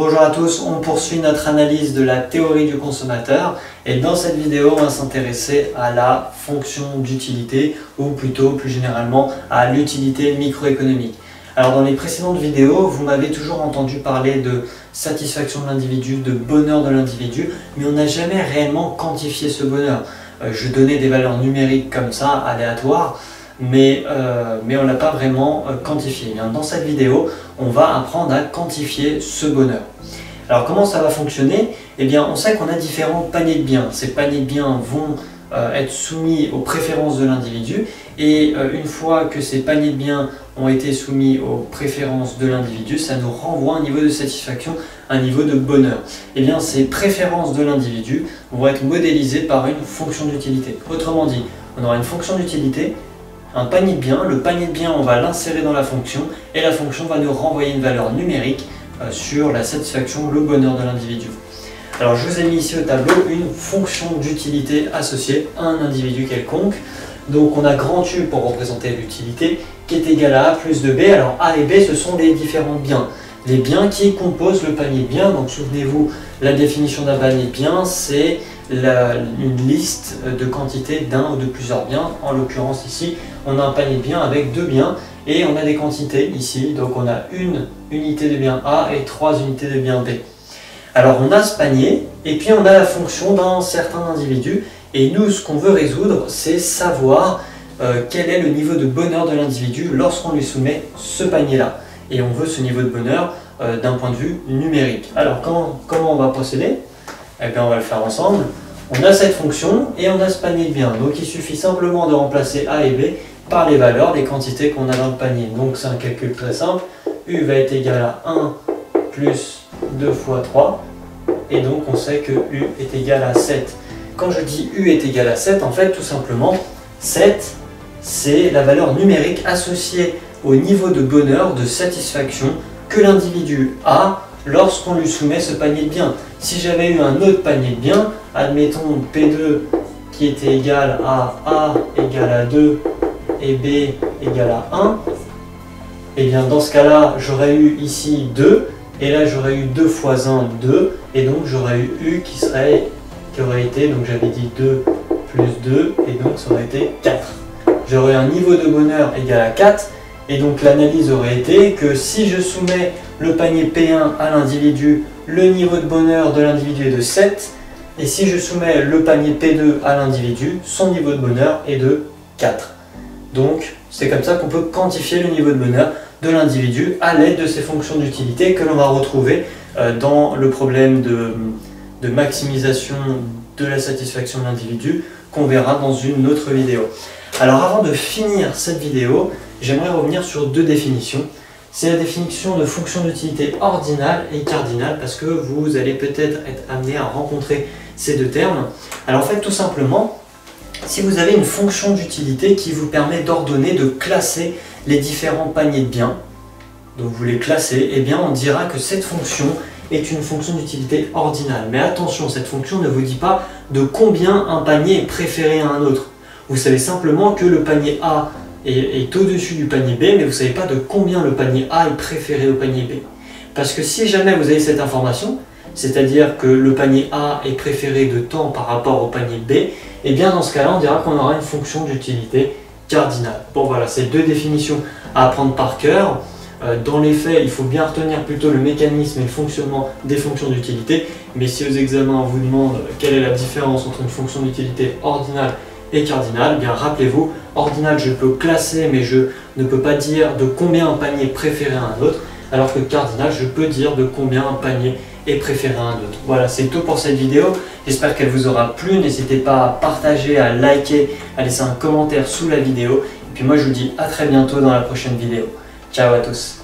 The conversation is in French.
Bonjour à tous, on poursuit notre analyse de la théorie du consommateur et dans cette vidéo on va s'intéresser à la fonction d'utilité ou plutôt plus généralement à l'utilité microéconomique. Alors dans les précédentes vidéos, vous m'avez toujours entendu parler de satisfaction de l'individu, de bonheur de l'individu, mais on n'a jamais réellement quantifié ce bonheur. Je donnais des valeurs numériques comme ça, aléatoires, mais on ne l'a pas vraiment quantifié. Bien, dans cette vidéo, on va apprendre à quantifier ce bonheur. Alors comment ça va fonctionner? Eh bien, on sait qu'on a différents paniers de biens. Ces paniers de biens vont être soumis aux préférences de l'individu et une fois que ces paniers de biens ont été soumis aux préférences de l'individu, ça nous renvoie un niveau de satisfaction, un niveau de bonheur. Eh bien, ces préférences de l'individu vont être modélisées par une fonction d'utilité. Autrement dit, on aura une fonction d'utilité, un panier de biens, le panier de biens on va l'insérer dans la fonction et la fonction va nous renvoyer une valeur numérique sur la satisfaction, le bonheur de l'individu. Alors je vous ai mis ici au tableau une fonction d'utilité associée à un individu quelconque. Donc on a grand U pour représenter l'utilité qui est égale à A plus 2B. Alors A et B ce sont les différents biens. Les biens qui composent le panier de biens. Donc souvenez-vous, la définition d'un panier de biens c'est une liste de quantité d'un ou de plusieurs biens. En l'occurrence ici, on a un panier de biens avec deux biens et on a des quantités ici. Donc on a une unité de bien A et 3 unités de bien B. Alors on a ce panier et puis on a la fonction d'un certain individu et nous ce qu'on veut résoudre c'est savoir quel est le niveau de bonheur de l'individu lorsqu'on lui soumet ce panier là. Et on veut ce niveau de bonheur d'un point de vue numérique. Alors comment on va procéder? Eh bien, on va le faire ensemble. On a cette fonction et on a ce panier de biens. Donc il suffit simplement de remplacer A et B par les valeurs des quantités qu'on a dans le panier. Donc c'est un calcul très simple. U va être égal à 1 plus 2 fois 3. Et donc on sait que U est égal à 7. Quand je dis U est égal à 7, en fait tout simplement 7 c'est la valeur numérique associée au niveau de bonheur, de satisfaction que l'individu a lorsqu'on lui soumet ce panier de biens. Si j'avais eu un autre panier de biens, admettons P2 qui était égal à A égale à 2 et B égale à 1, et bien dans ce cas-là, j'aurais eu ici 2, et là j'aurais eu 2 fois 1, 2, et donc j'aurais eu U qui aurait été, donc j'avais dit 2 plus 2, et donc ça aurait été 4. J'aurais un niveau de bonheur égal à 4, et donc l'analyse aurait été que si je soumets le panier P1 à l'individu, le niveau de bonheur de l'individu est de 7. Et si je soumets le panier P2 à l'individu, son niveau de bonheur est de 4. Donc c'est comme ça qu'on peut quantifier le niveau de bonheur de l'individu à l'aide de ces fonctions d'utilité que l'on va retrouver dans le problème de maximisation de la satisfaction de l'individu qu'on verra dans une autre vidéo. Alors avant de finir cette vidéo, j'aimerais revenir sur deux définitions. C'est la définition de fonction d'utilité ordinale et cardinale parce que vous allez peut-être être amené à rencontrer ces deux termes. Alors en fait tout simplement, si vous avez une fonction d'utilité qui vous permet d'ordonner, de classer les différents paniers de biens, donc vous les classez, eh bien on dira que cette fonction est une fonction d'utilité ordinale. Mais attention, cette fonction ne vous dit pas de combien un panier est préféré à un autre. Vous savez simplement que le panier A est au-dessus du panier B, mais vous ne savez pas de combien le panier A est préféré au panier B. Parce que si jamais vous avez cette information, c'est-à-dire que le panier A est préféré de temps par rapport au panier B, et bien dans ce cas-là, on dira qu'on aura une fonction d'utilité cardinale. Bon voilà, c'est deux définitions à apprendre par cœur. Dans les faits, il faut bien retenir plutôt le mécanisme et le fonctionnement des fonctions d'utilité, mais si aux examens on vous demande quelle est la différence entre une fonction d'utilité ordinale et cardinal, bien rappelez-vous, ordinal je peux classer mais je ne peux pas dire de combien un panier est préféré à un autre, alors que cardinal je peux dire de combien un panier est préféré à un autre. Voilà, c'est tout pour cette vidéo, j'espère qu'elle vous aura plu, n'hésitez pas à partager, à liker, à laisser un commentaire sous la vidéo, et puis moi je vous dis à très bientôt dans la prochaine vidéo. Ciao à tous.